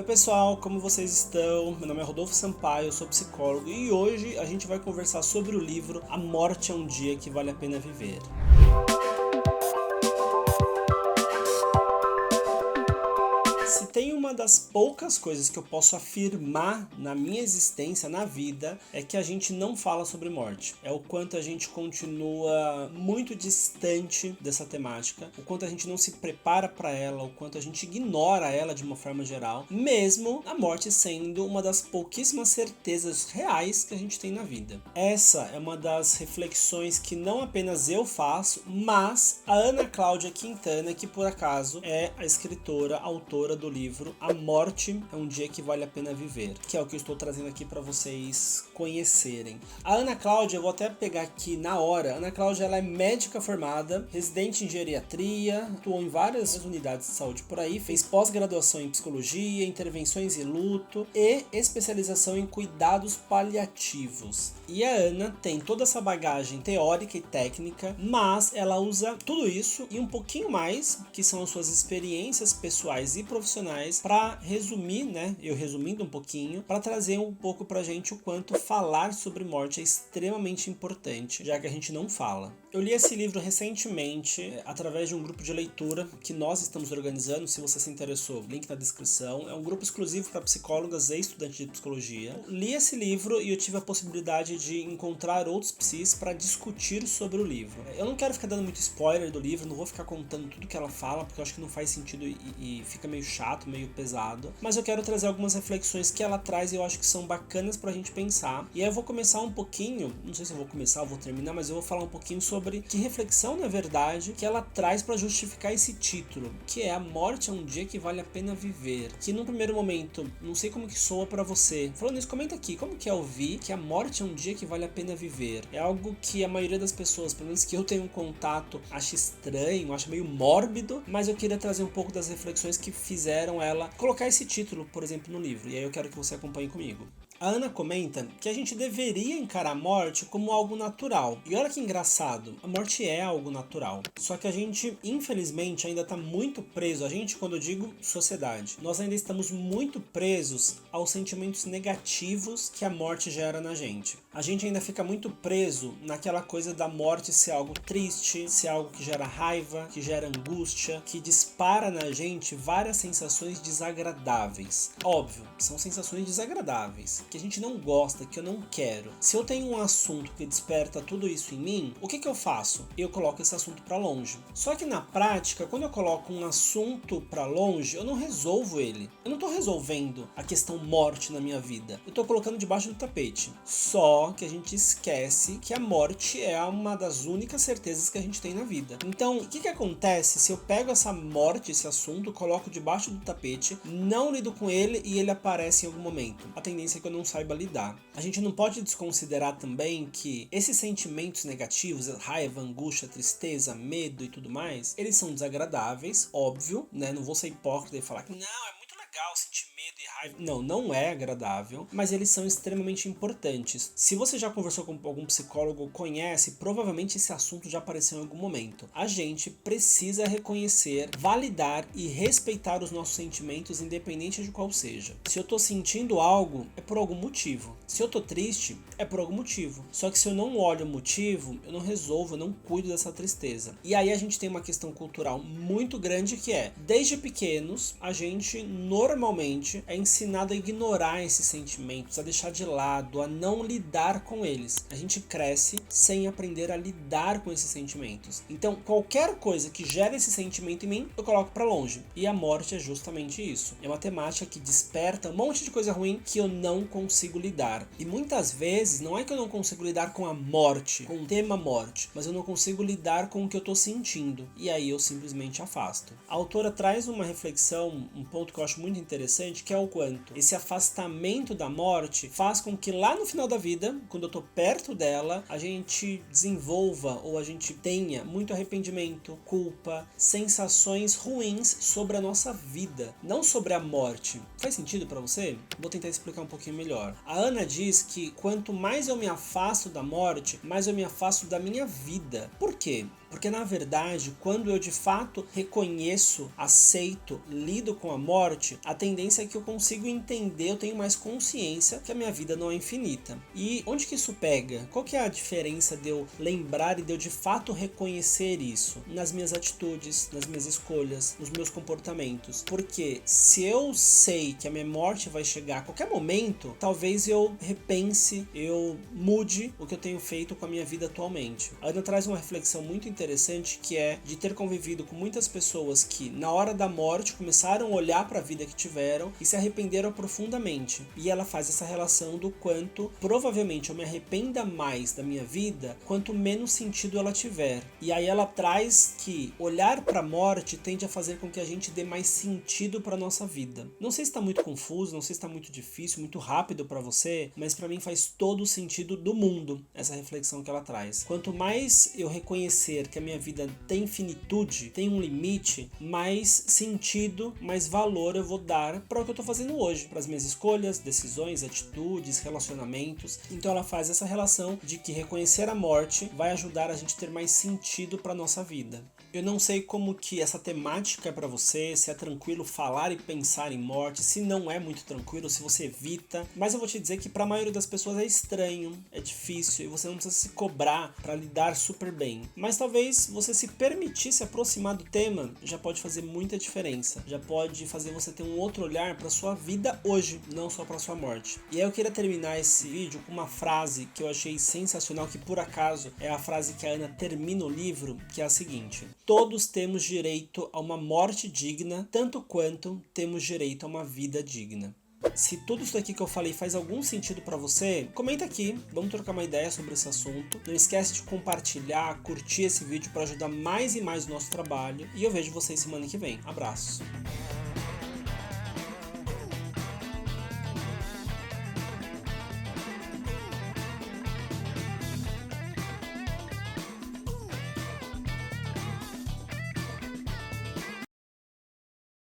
Oi pessoal, como vocês estão? Meu nome é Rodolfo Sampaio, eu sou psicólogo e hoje a gente vai conversar sobre o livro A Morte é um Dia que Vale a Pena Viver. Se tem uma das poucas coisas que eu posso afirmar na minha existência, na vida, é que a gente não fala sobre morte. É o quanto a gente continua muito distante dessa temática, o quanto a gente não se prepara para ela, o quanto a gente ignora ela de uma forma geral, mesmo a morte sendo uma das pouquíssimas certezas reais que a gente tem na vida. Essa é uma das reflexões que não apenas eu faço, mas a Ana Cláudia Quintana, que por acaso é a escritora, autora do livro A Morte é um Dia que Vale a Pena Viver, que é o que eu estou trazendo aqui para vocês conhecerem. A Ana Cláudia, eu vou até pegar aqui na hora. A Ana Cláudia, ela é médica formada, residente em geriatria, atuou em várias unidades de saúde por aí, fez pós-graduação em psicologia, intervenções em luto e especialização em cuidados paliativos. E a Ana tem toda essa bagagem teórica e técnica, mas ela usa tudo isso e um pouquinho mais, que são as suas experiências pessoais e profissionais, para resumir, eu resumindo um pouquinho, para trazer um pouco pra gente o quanto falar sobre morte é extremamente importante, já que a gente não fala. Eu li esse livro recentemente, através de um grupo de leitura que nós estamos organizando. Se você se interessou, link na descrição. É um grupo exclusivo para psicólogas e estudantes de psicologia. Eu li esse livro e eu tive a possibilidade de encontrar outros psis para discutir sobre o livro. Eu não quero ficar dando muito spoiler do livro, não vou ficar contando tudo que ela fala, porque eu acho que não faz sentido e fica meio chato, meio pesado. Mas eu quero trazer algumas reflexões que ela traz e eu acho que são bacanas pra gente pensar. E aí eu vou começar um pouquinho, não sei se eu vou começar ou vou terminar, mas eu vou falar um pouquinho sobre que reflexão, na verdade, que ela traz para justificar esse título, que é A Morte é um Dia que Vale a Pena Viver. Que num primeiro momento, não sei como que soa para você. Falando isso, comenta aqui, como que é ouvir que a morte é um dia que vale a pena viver? É algo que a maioria das pessoas, pelo menos que eu tenho um contato, acha estranho, acha meio mórbido, mas eu queria trazer um pouco das reflexões que fizeram ela colocar esse título, por exemplo, no livro. E aí eu quero que você acompanhe comigo. A Ana comenta que a gente deveria encarar a morte como algo natural. E olha que engraçado, a morte é algo natural. Só que a gente, infelizmente, ainda está muito preso, a gente, quando eu digo sociedade, nós ainda estamos muito presos aos sentimentos negativos que a morte gera na gente. A gente ainda fica muito preso naquela coisa da morte ser algo triste, ser algo que gera raiva, que gera angústia, que dispara na gente várias sensações desagradáveis. Óbvio, são sensações desagradáveis, que a gente não gosta, que eu não quero. Se eu tenho um assunto que desperta tudo isso em mim, o que eu faço? Eu coloco esse assunto para longe. Só que na prática, quando eu coloco um assunto para longe, eu não resolvo ele. Eu não tô resolvendo a questão morte na minha vida. Eu tô colocando debaixo do tapete. Só que a gente esquece que a morte é uma das únicas certezas que a gente tem na vida. Então, o que acontece se eu pego essa morte, esse assunto, coloco debaixo do tapete, não lido com ele e ele aparece em algum momento? A tendência é que eu não saiba lidar. A gente não pode desconsiderar também que esses sentimentos negativos, raiva, angústia, tristeza, medo e tudo mais, eles são desagradáveis, óbvio, Não vou ser hipócrita e falar que não, é muito legal sentir medo e raiva. Não, não é agradável, mas eles são extremamente importantes. Se você já conversou com algum psicólogo ou conhece, provavelmente esse assunto já apareceu em algum momento. A gente precisa reconhecer, validar e respeitar os nossos sentimentos, independente de qual seja. Se eu tô sentindo algo, é por algum motivo. Se eu tô triste, é por algum motivo. Só que se eu não olho o motivo, eu não resolvo, eu não cuido dessa tristeza. E aí a gente tem uma questão cultural muito grande que é, desde pequenos, a gente normalmente é ensinado a ignorar esses sentimentos, a deixar de lado, a não lidar com eles. A gente cresce sem aprender a lidar com esses sentimentos. Então, qualquer coisa que gere esse sentimento em mim, eu coloco pra longe. E a morte é justamente isso. É uma temática que desperta um monte de coisa ruim que eu não consigo lidar. E muitas vezes, não é que eu não consigo lidar com a morte, com o tema morte, mas eu não consigo lidar com o que eu tô sentindo. E aí eu simplesmente afasto. A autora traz uma reflexão, um ponto que eu acho muito interessante, que é o quanto esse afastamento da morte faz com que lá no final da vida, quando eu tô perto dela, a gente desenvolva ou a gente tenha muito arrependimento, culpa, sensações ruins sobre a nossa vida, não sobre a morte. Faz sentido pra você? Vou tentar explicar um pouquinho melhor. A Ana diz que quanto mais eu me afasto da morte, mais eu me afasto da minha vida. Por quê? Porque na verdade, quando eu de fato reconheço, aceito, lido com a morte, a tendência tendência é que eu consigo entender, eu tenho mais consciência que a minha vida não é infinita. E onde que isso pega? Qual que é a diferença de eu lembrar e de eu de fato reconhecer isso? Nas minhas atitudes, nas minhas escolhas, nos meus comportamentos. Porque se eu sei que a minha morte vai chegar a qualquer momento, talvez eu repense, eu mude o que eu tenho feito com a minha vida atualmente. A Ana traz uma reflexão muito interessante, que é de ter convivido com muitas pessoas que na hora da morte começaram a olhar para a vida que tiveram e se arrependeram profundamente. E ela faz essa relação do quanto provavelmente eu me arrependa mais da minha vida quanto menos sentido ela tiver. E aí ela traz que olhar para a morte tende a fazer com que a gente dê mais sentido para nossa vida. Não sei se está muito confuso, não sei se está muito difícil, muito rápido para você, mas para mim faz todo o sentido do mundo essa reflexão que ela traz. Quanto mais eu reconhecer que a minha vida tem finitude, tem um limite, mais sentido, mais valor eu vou dar para o que eu estou fazendo hoje, para as minhas escolhas, decisões, atitudes, relacionamentos. Então ela faz essa relação de que reconhecer a morte vai ajudar a gente a ter mais sentido para nossa vida. Eu não sei como que essa temática é para você, se é tranquilo falar e pensar em morte, se não é muito tranquilo, se você evita, mas eu vou te dizer que para a maioria das pessoas é estranho, é difícil e você não precisa se cobrar para lidar super bem. Mas talvez você se permitir se aproximar do tema já pode fazer muita diferença, já pode fazer você ter um outro olhar para sua vida hoje, não só para sua morte. E aí eu queria terminar esse vídeo com uma frase que eu achei sensacional, que por acaso é a frase que a Ana termina o livro, que é a seguinte: todos temos direito a uma morte digna, tanto quanto temos direito a uma vida digna. Se tudo isso aqui que eu falei faz algum sentido pra você, comenta aqui, vamos trocar uma ideia sobre esse assunto. Não esquece de compartilhar, curtir esse vídeo para ajudar mais e mais o nosso trabalho. E eu vejo vocês semana que vem. Abraço!